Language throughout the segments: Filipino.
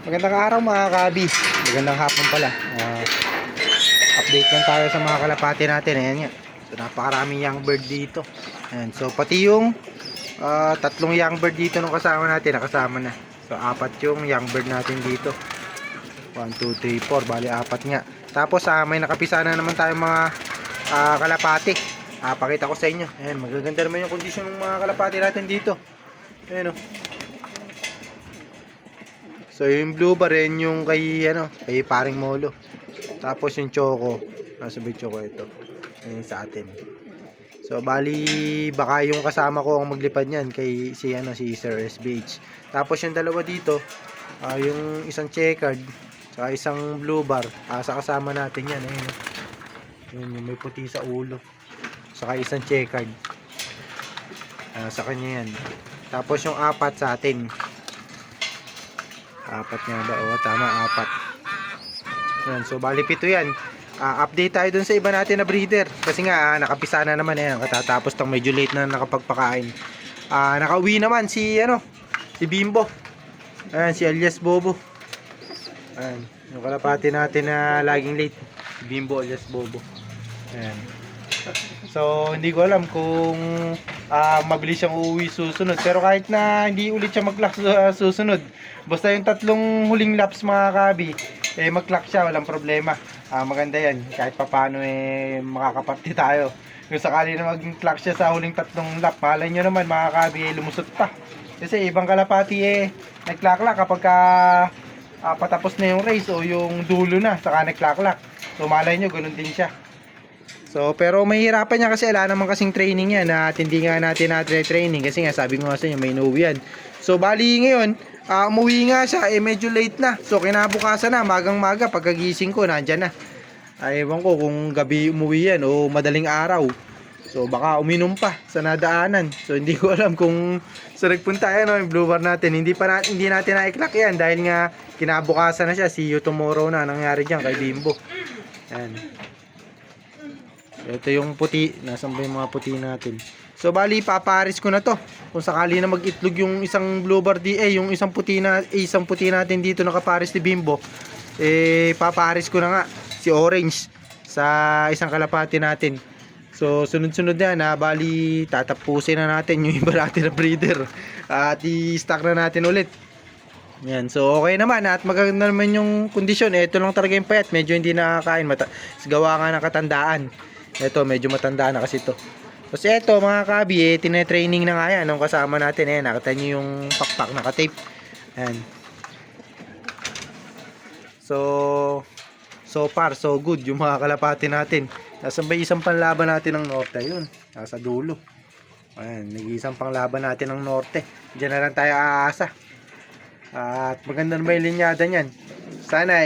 Magandang araw mga kabi. Magandang hapon pala. Update lang tayo sa mga kalapati natin. Ayan nga. So napakaraming young bird dito. Ayan. So pati yung tatlong young bird dito nung kasama natin, nakasama na. So apat yung young bird natin dito. 1, 2, 3, 4. Bali apat nga. Tapos may nakapisa na naman tayo mga kalapati. Pakita ko sa inyo. Ayan. Magaganda naman yung kondisyon ng mga kalapati natin dito. Ayan o. So yung blue bar rin yung kay paring Molo. Tapos yung choco, nasa may choco ito. Ayun sa atin. So bali baka yung kasama ko ang maglipad niyan kay si Sir SBH. Tapos yung dalawa dito, yung isang checkered, saka isang blue bar, sa kasama natin yan. Ayun. Yun yung may puti sa ulo. Saka isang checkered. Sa kanya yan. Tapos yung apat sa atin. Apat nga ba? O tama, apat. Yan, so bali pito yan. Update tayo dun sa iba natin na breeder. Kasi nga nakapisa na naman yan. Katatapos tang medyo late na nakapagpakain. Nakauwi naman si si Bimbo. Ayan, si alias Bobo. Ayan, yung kalapati natin na laging late. Bimbo alias Bobo. Ayan. So hindi ko alam kung mabilis siyang uuwi susunod. Pero kahit na hindi ulit siya mag-clock susunod, basta yung tatlong huling laps mga kabi, mag-clock siya, walang problema. Maganda yan. Kahit papano makakaparte tayo. Kung sakali na mag-clock siya sa huling tatlong lap, malay nyo naman mga kabi, lumusot pa. Kasi ibang kalapati nag-clock kapag patapos na yung race o yung dulo na, saka nag-clock. So malay nyo, ganun din siya. So, pero mahihirapan niya kasi wala naman kasing training yan at hindi nga natin na-training kasi nga sabi ko nga sa inyo may inuwi yan. So, bali ngayon, umuwi nga siya, medyo late na. So, kinabukasan na, magang-maga, pagkagising ko, nandyan na. Ewan ko kung gabi umuwi yan o madaling araw. So, baka uminom pa sa nadaanan. So, hindi ko alam kung sa nagpunta yung blue bar natin. Hindi natin na-i-clock yan dahil nga kinabukasan na siya. See you tomorrow na nangyari dyan kay Bimbo. Yan. Ito yung puti, nasan ba yung mga puti natin? So bali paparis ko na to. Kung sakali na mag-itlog yung isang blue bar yung isang puti natin dito nakaparis ni Bimbo, paparis ko na nga si Orange sa isang kalapati natin. So sunod-sunod na bali tatapusin na natin yung iba natin na breeder at i-stock na natin ulit. Yan, so okay naman at maganda naman yung kondisyon. Ito lang talaga yung payat, medyo hindi nakakain, gawa nga ng katandaan. Ito, medyo matanda na kasi ito. Kasi ito, mga kabi, tinetraining na nga yan. Nung kasama natin, nakita nyo yung pakpak, nakatape. Ayan. So far, so good yung mga kalapati natin. Nasa ba isang panlaban natin ng norte? Yun, nasa dulo. Ayan, nag-iisang panglaban natin ng norte. Diyan na lang tayo aasa. At maganda na ba yung linyada nyan? Sana,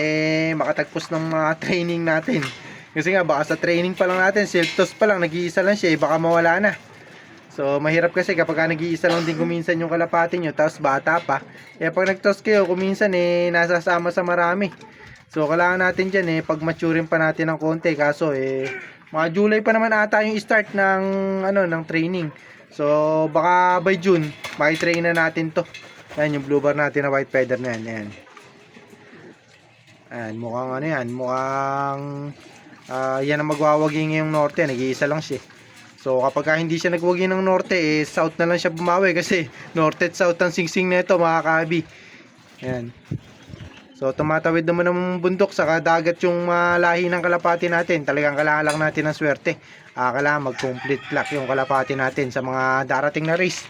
makatagpos ng mga training natin. Kasi nga baka sa training pa lang natin, self-toss pa lang, nag-iisa lang siya, baka mawala na. So mahirap kasi kapag nag-iisa lang din kuminsan yung kalapati nyo, tapos bata pa. Pag nag-toss kayo, kuminsan nasasama sa marami. So kailangan natin dyan pag maturin pa natin ng konti. Kaso mga July pa naman ata yung start ng, ng training. So baka by June, makitrain na natin to. Ayan yung blue bar natin na white feather na yan. Ayan. Ayan, mukhang mukhang yan ang magwawagi ngayong norte, nag-iisa lang siya. So kapag hindi siya nagwagi ng norte, south na lang siya bumawi kasi norte at south ang singsing nito mga kabi. Yan. So tumatawid naman ng bundok sa dagat yung lahi ng kalapati natin. Talagang kailangan lang natin ng swerte. Kailangan mag-complete clock yung kalapati natin sa mga darating na race.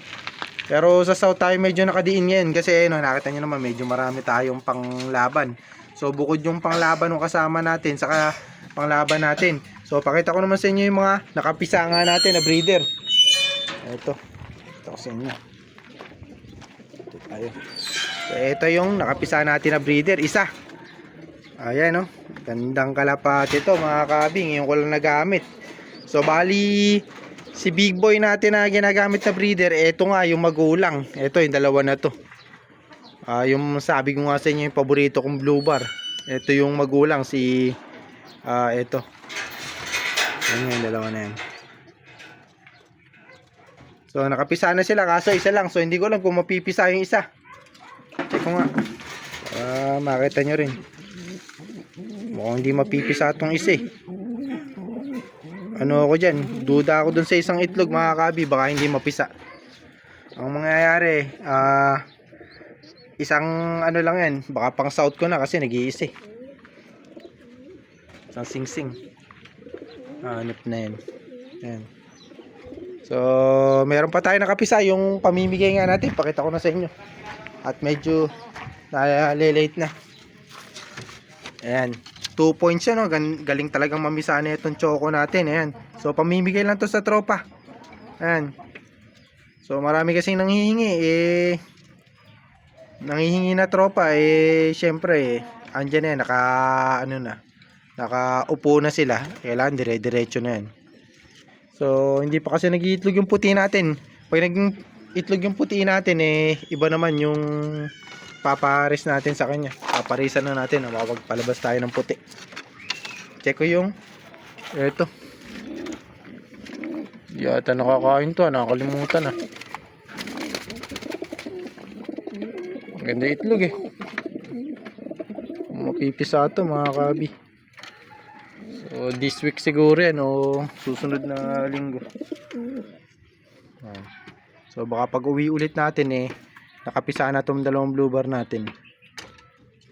Pero sa south tayo medyo nakadiin yan kasi nakita nyo naman medyo marami tayong panglaban. So bukod yung panglaban ng kasama natin saka panglaban natin. So pakita ko naman sa inyo yung mga nakapisa nga natin na breeder. Ito ko sa inyo. Ito tayo. So ito yung nakapisa natin na breeder, isa. Ayan gandang kalapati ito mga kabing, yung ko lang nagamit. So bali si big boy natin na ginagamit na breeder, ito nga yung magulang. Ito yung dalawa na to. Yung sabi ko nga sa inyo yung paborito kong blue bar. Ito yung magulang si ito. Yan yung dalawa na yan. So nakapisa na sila kaso isa lang. So hindi ko alam kung mapipisa yung isa. Check ko nga. Makita nyo rin. Mukhang hindi mapipisa itong isa eh. Ano ako dyan, duda ako dun sa isang itlog mga kabi, baka hindi mapisa. Ang mangyayari, isang ano lang yan, baka pang south ko na kasi nag-iisa eh. Isang singsing. Hanip na yan. Ayan. So meron pa tayo nakapisa, yung pamimigay nga natin, pakita ko na sa inyo. At medyo nalilate na. Ayan, 2 points yan, no? Galing talagang mamisa na itong choco natin. Ayan. So pamimigay lang to sa tropa. Ayan. So marami kasing nanghihingi nanghihingi na tropa syempre andyan na nakaupo na sila. Kailangan dire-diretso na yan. So hindi pa kasi nag-iitlog yung puti natin. Pag naging itlog yung puti natin iba naman yung papares natin sa kanya. Paparisan na natin, mapagpalabas tayo ng puti. Check ko yung eto. Yata nakakain to, nakakalimutan na. Ang ganda itlog eh. Mapipisa to mga kabi. So this week siguro yan o susunod na linggo. So baka pag uwi ulit natin nakapisa na itong dalawang blue bar natin.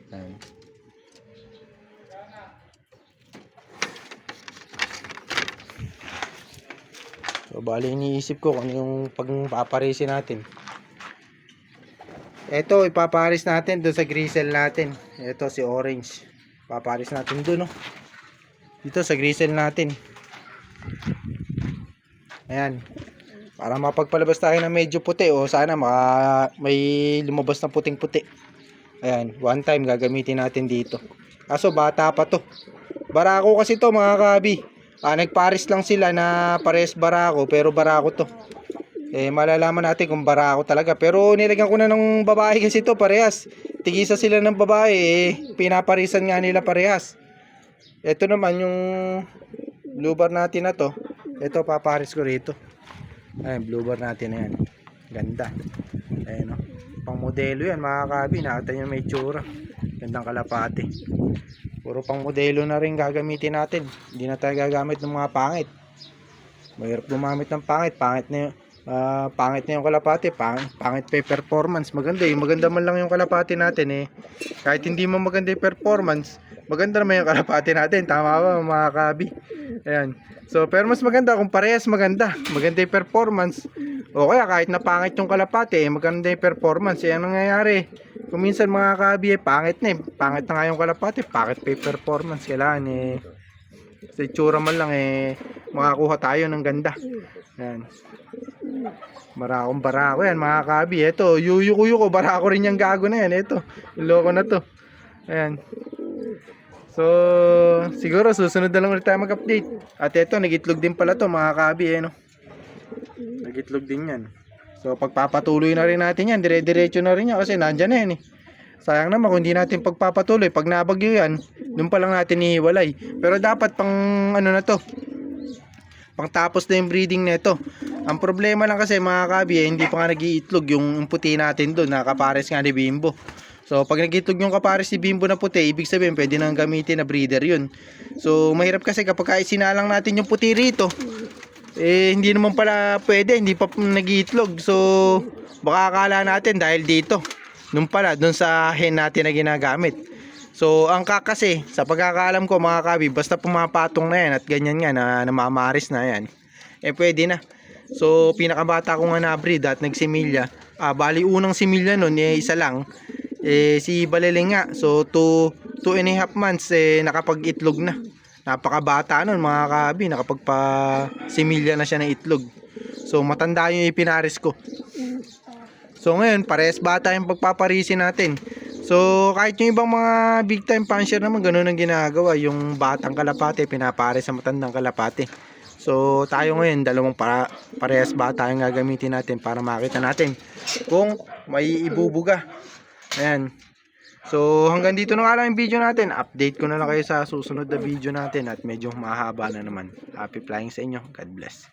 Ayan. So bali iniisip ko kung ano yung pagpaparisin natin. Ito ipaparis natin doon sa grisel natin. Ito si orange. Paparis natin doon, no? Dito sa grisel natin. Ayan. Para mapagpalabas tayo ng medyo puti o sana may lumabas na puting-puti. Ayan, one time gagamitin natin dito. Kaso bata pa to. Barako kasi to mga kabi. Nagparis lang sila na pares barako pero barako to. Malalaman natin kung barako talaga. Pero nilagyan ko na ng babae kasi to parehas. Tigisa sila ng babae pinaparisan nga nila parehas. Ito naman yung blue bar natin na to. Ito paparis ko rito. Ayan, blue bar natin na yan. Ganda. Ayan, no? Pang modelo yan mga kabi. Nakita nyo may tsura. Gandang kalapati. Puro pang modelo na rin gagamitin natin. Hindi na tayo gagamit ng mga pangit. Mahirap gumamit ng pangit. Pangit na yung kalapati. Pangit pa yung performance. Maganda maganda man lang yung kalapati natin Kahit hindi mo maganda yung performance, maganda naman yung kalapati natin. Tama ba mga kabi? Ayan. So pero mas maganda kung parehas maganda yung performance, o kaya kahit na pangit yung kalapati maganda yung performance. Ano nangyayari kung minsan mga kabi pangit na nga yung kalapati, pangit pa yung performance. Kailangan sa itsura man lang makakuha tayo ng ganda. Ayan, barako yan mga kabi. Ito yuyu ko barako rin yung gago na yan. Ito yung loko na to. Ayan. So siguro susunod na lang ulit tayo mag-update. At ito nagitlog din pala to mga kabi no? Nagitlog din yan. So pagpapatuloy na rin natin yan, dire-diretso na rin yan kasi nandyan na yan Sayang naman kung hindi natin pagpapatuloy. Pag nabagyo yan, doon pa lang natin ihiwalay. Pero dapat pang ano na to, pang tapos na yung breeding nito. Ang problema lang kasi mga kabi hindi pa nga nag-iitlog yung puti natin doon, nakapares nga ni Bimbo. So pag nag-itlog yung kapares ni Bimbo na puti, ibig sabihin pwede nang gamitin na breeder yun. So mahirap kasi kapag isinalang natin yung puti rito, hindi naman pala pwede, hindi pa nag-itlog. So baka akala natin dahil dito, nung pala dun sa hen natin na ginagamit. So ang kasi sa pagkakaalam ko mga kabi, basta pumapatong na yan at ganyan nga na namamaris na yan, pwede na. So pinakabata ko nga na breed at nagsimilya, bali unang similya nun isa lang, si Baleleng nga. So 2.5 months nakapag-itlog na. Napakabata nun mga kabi, nakapagpa-similya na siya ng itlog. So matanda yung ipinaris ko. So ngayon parehas bata yung pagpaparisin natin. So kahit yung ibang mga big time puncher naman ganoon ang ginagawa, yung batang kalapate pinapares sa matandang kalapate. So tayo ngayon dalawang parehas bata yung gagamitin natin para makita natin kung may ibubuga. Ayan. So hanggang dito na nga lang yung video natin. Update ko na lang kayo sa susunod na video natin at medyo mahaba na naman. Happy flying sa inyo. God bless.